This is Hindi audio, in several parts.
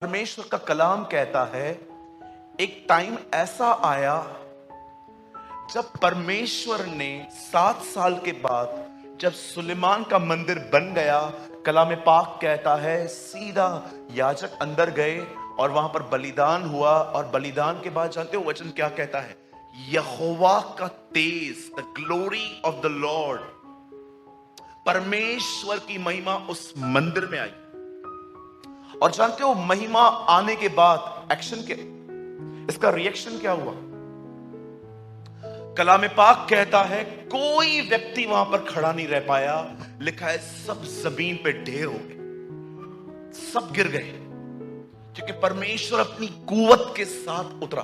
परमेश्वर का कलाम कहता है, एक टाइम ऐसा आया जब परमेश्वर ने 7 साल के बाद जब सुलेमान का मंदिर बन गया, कलाम पाक कहता है सीधा याजक अंदर गए और वहां पर बलिदान हुआ। और बलिदान के बाद जानते हो वचन क्या कहता है? यहोवा का तेज, the glory of the lord, परमेश्वर की महिमा उस मंदिर में आई। और जानते हो महिमा आने के बाद एक्शन के इसका रिएक्शन क्या हुआ? कलाम पाक कहता है कोई व्यक्ति वहां पर खड़ा नहीं रह पाया। लिखा है सब जमीन पे ढेर हो गए, सब गिर गए, क्योंकि परमेश्वर अपनी कुवत के साथ उतरा।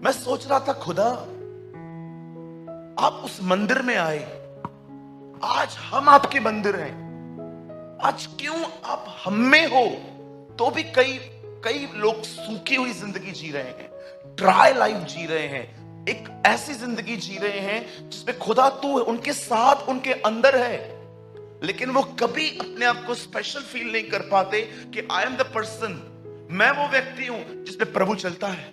मैं सोच रहा था खुदा आप उस मंदिर में आए, आज हम आपके मंदिर हैं, आज क्यों आप हम में हो? तो भी कई लोग सूखी हुई जिंदगी जी रहे हैं, ड्राई लाइफ जी रहे हैं, एक ऐसी जिंदगी जी रहे हैं जिसमें खुदा तू उनके साथ उनके अंदर है, लेकिन वो कभी अपने आप को स्पेशल फील नहीं कर पाते कि आई एम द पर्सन, मैं वो व्यक्ति हूं जिसमें प्रभु चलता है।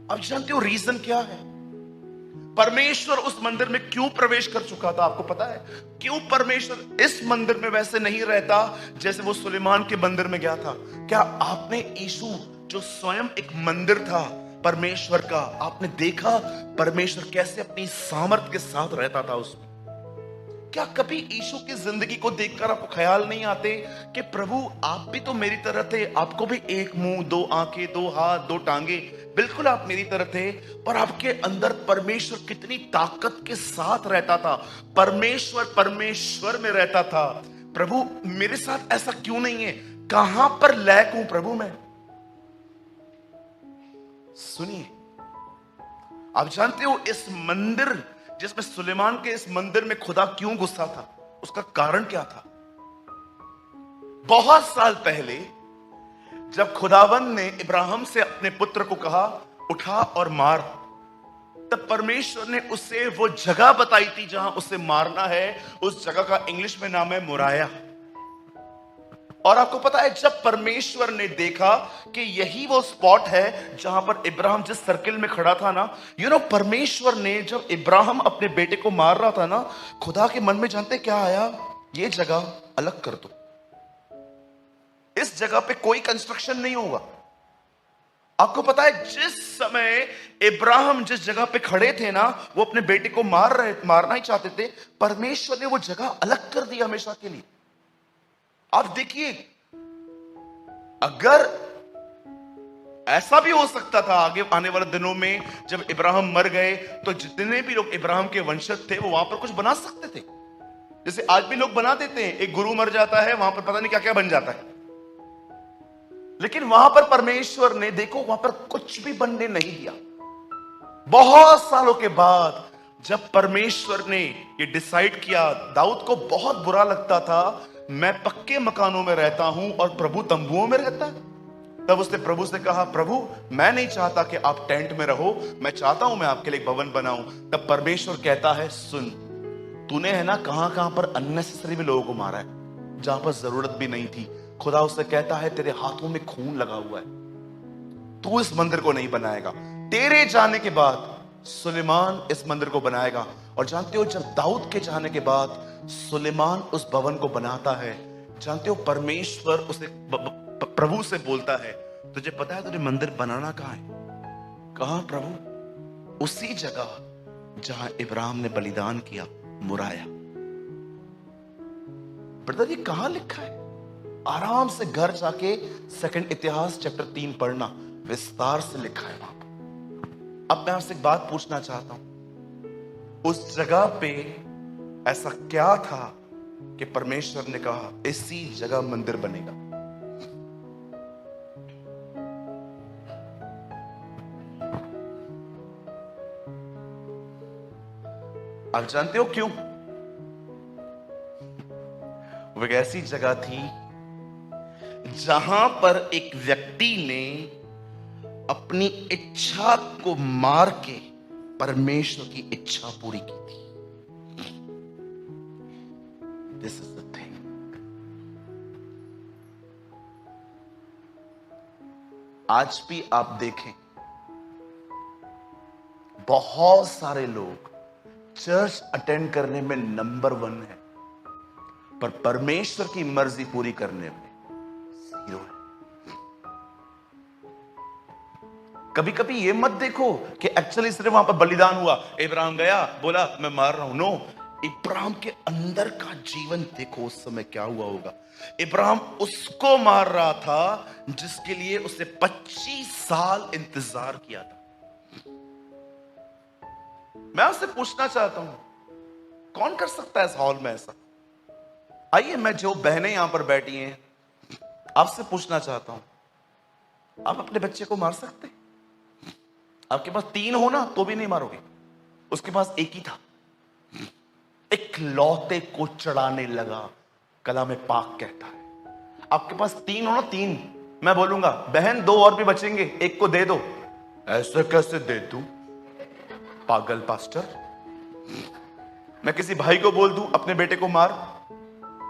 अब जानते हो रीजन क्या है? परमेश्वर उस मंदिर में क्यों प्रवेश कर चुका था? आपको पता है क्यों परमेश्वर इस मंदिर में वैसे नहीं रहता जैसे वो सुलेमान के मंदिर में गया था? क्या आपने यीशु जो स्वयं एक मंदिर था परमेश्वर का, आपने देखा परमेश्वर कैसे अपनी सामर्थ के साथ रहता था उसमें? क्या कभी यीशु की जिंदगी को देखकर आपको ख्याल नहीं आते कि प्रभु आप भी तो मेरी तरह थे, आपको भी एक मुंह, दो आंखें, दो हाथ, दो टांगे, बिल्कुल आप मेरी तरह थे, पर आपके अंदर परमेश्वर कितनी ताकत के साथ रहता था। परमेश्वर में रहता था। प्रभु मेरे साथ ऐसा क्यों नहीं है? कहां पर लैक हूं प्रभु मैं? सुनिए, आप जानते हो इस मंदिर जिसमें सुलेमान के इस मंदिर में खुदा क्यों गुस्सा था? उसका कारण क्या था? बहुत साल पहले जब खुदावन ने इब्राहिम से अपने पुत्र को कहा उठा और मार, तब परमेश्वर ने उससे वो जगह बताई थी जहां उसे मारना है। उस जगह का इंग्लिश में नाम है मोराया। और आपको पता है जब परमेश्वर ने देखा कि यही वो स्पॉट है जहां पर इब्राहिम जिस सर्किल में खड़ा था ना, परमेश्वर ने जब इब्राहिम अपने बेटे को मार रहा था ना, खुदा के मन में जानते क्या आया? ये जगह अलग कर दो, इस जगह पे कोई कंस्ट्रक्शन नहीं होगा। आपको पता है जिस समय इब्राहिम जिस जगह पे खड़े थे ना, वो अपने बेटे को मारना ही चाहते थे, परमेश्वर ने वो जगह अलग कर दी हमेशा के लिए। आप देखिए, अगर ऐसा भी हो सकता था आगे आने वाले दिनों में जब इब्राहिम मर गए तो जितने भी लोग इब्राहिम के वंशज थे वो वहां पर कुछ बना सकते थे, जैसे आज भी लोग बना देते हैं। एक गुरु मर जाता है, वहां पर पता नहीं क्या क्या बन जाता है, लेकिन वहां पर परमेश्वर ने देखो वहां पर कुछ भी बनने नहीं दिया। बहुत सालों के बाद जब परमेश्वर ने ये डिसाइड किया, दाऊद को बहुत बुरा लगता था मैं पक्के मकानों में रहता हूं और प्रभु तंबुओं में रहता है। तब उसने प्रभु से कहा प्रभु मैं नहीं चाहता कि आप टेंट में रहो, मैं चाहता हूं मैं आपके लिए एक भवन बनाऊं। तब परमेश्वर कहता है सुन, तूने है ना कहां कहां पर अननेसेसरी भी लोगों को मारा है जहां पर जरूरत भी नहीं थी। खुदा उससे कहता है तेरे हाथों में खून लगा हुआ है, तू इस मंदिर को नहीं बनाएगा, तेरे जाने के बाद सुलेमान इस मंदिर को बनाएगा। और जानते हो जब दाऊद के जाने के बाद सुलेमान उस भवन को बनाता है, जानते हो परमेश्वर उसे प्रभु से बोलता है तुझे पता है तुझे मंदिर बनाना कहां है? कहां प्रभु? उसी जगह जहां इब्राहिम ने बलिदान किया, मोराया। ब्रदर ये कहां लिखा है? आराम से घर जाके 2 इतिहास चैप्टर 3 पढ़ना, विस्तार से लिखा है वहां पर। अब मैं आपसे एक बात पूछना चाहता हूं, उस जगह पे ऐसा क्या था कि परमेश्वर ने कहा इसी जगह मंदिर बनेगा? आप जानते हो क्यों? वो एक ऐसी जगह थी जहां पर एक व्यक्ति ने अपनी इच्छा को मार के परमेश्वर की इच्छा पूरी की थी। This is the thing. आज भी आप देखें, बहुत सारे लोग चर्च अटेंड करने में नंबर 1 है, पर परमेश्वर की मर्जी पूरी करने में 0 है। कभी कभी ये मत देखो कि एक्चुअली सिर्फ वहां पर बलिदान हुआ, इब्राहिम गया बोला मैं मार रहा हूं। नो, इब्राहिम के अंदर का जीवन देखो उस समय क्या हुआ होगा। इब्राहिम उसको मार रहा था जिसके लिए उसने 25 साल इंतजार किया था। मैं आपसे पूछना चाहता हूं, कौन कर सकता है इस हॉल में ऐसा? आइए, मैं जो बहनें यहां पर बैठी हैं आपसे पूछना चाहता हूं, आप अपने बच्चे को मार सकते? आपके पास 3 हो ना तो भी नहीं मारोगे। उसके पास एक ही था, एक लौते को चढ़ाने लगा, कलाम पाक कहता है। आपके पास 3 हो ना 3, मैं बोलूंगा बहन 2 और भी बचेंगे, एक को दे दो। ऐसे कैसे दे दूं पागल पास्टर? मैं किसी भाई को बोल दूं अपने बेटे को मार,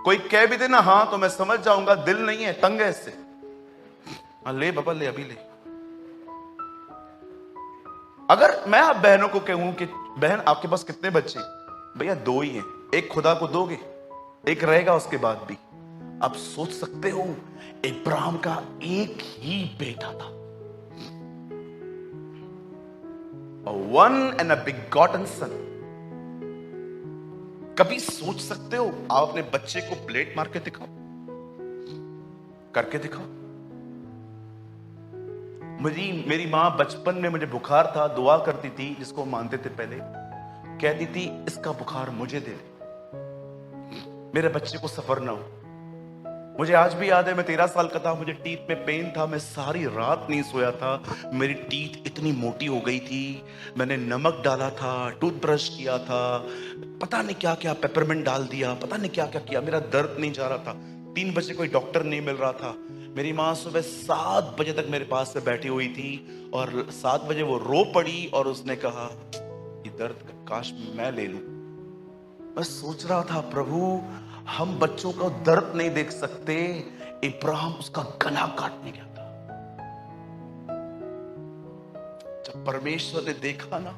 कोई कह भी देना हां तो मैं समझ जाऊंगा दिल नहीं है, तंग है इससे। हाँ ले बाबा ले, अभी ले। अगर मैं आप बहनों को कहूं कि बहन आपके पास कितने बच्चे? भैया 2 ही हैं, एक खुदा को दोगे, एक रहेगा उसके बाद भी। आप सोच सकते हो इब्राहिम का एक ही बेटा था, वन एंड अ बिगॉटन सन। कभी सोच सकते हो आप अपने बच्चे को प्लेट मार के दिखाओ, करके दिखाओ। मेरी मां बचपन में मुझे बुखार था, दुआ करती थी, जिसको मानते थे पहले, कहती थी इसका बुखार मुझे दे दे, मेरे बच्चे को सफर ना हो। मुझे आज भी याद है, मैं 13 साल का था, मुझे टीथ में पेन था, मैं सारी रात नहीं सोया था। मेरी टीथ इतनी मोटी हो गई थी, मैंने नमक डाला था, टूथब्रश किया था, पता नहीं क्या क्या, पेपरमेंट डाल दिया, पता नहीं क्या क्या किया, मेरा दर्द नहीं जा रहा था। 3 बजे कोई डॉक्टर नहीं मिल रहा था। मेरी माँ सुबह 7 बजे तक मेरे पास से बैठी हुई थी और 7 बजे वो रो पड़ी और उसने कहा ये दर्द काश मैं ले लूं। मैं सोच रहा था प्रभु, हम बच्चों का दर्द नहीं देख सकते, इब्राहिम उसका गला काटने गया था। जब परमेश्वर ने देखा ना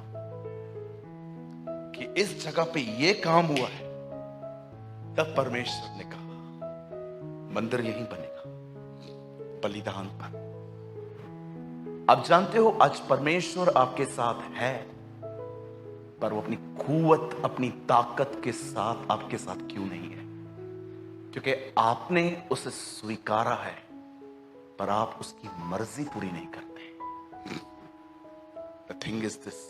कि इस जगह पे ये काम हुआ है, तब परमेश्वर ने कहा मंदिर यहीं बनेगा, बलिदान पर। आप जानते हो आज परमेश्वर आपके साथ है, पर वो अपनी कुव्वत, अपनी ताकत के साथ आपके साथ क्यों नहीं है? क्योंकि आपने उसे स्वीकारा है, पर आप उसकी मर्जी पूरी नहीं करते। The thing is this,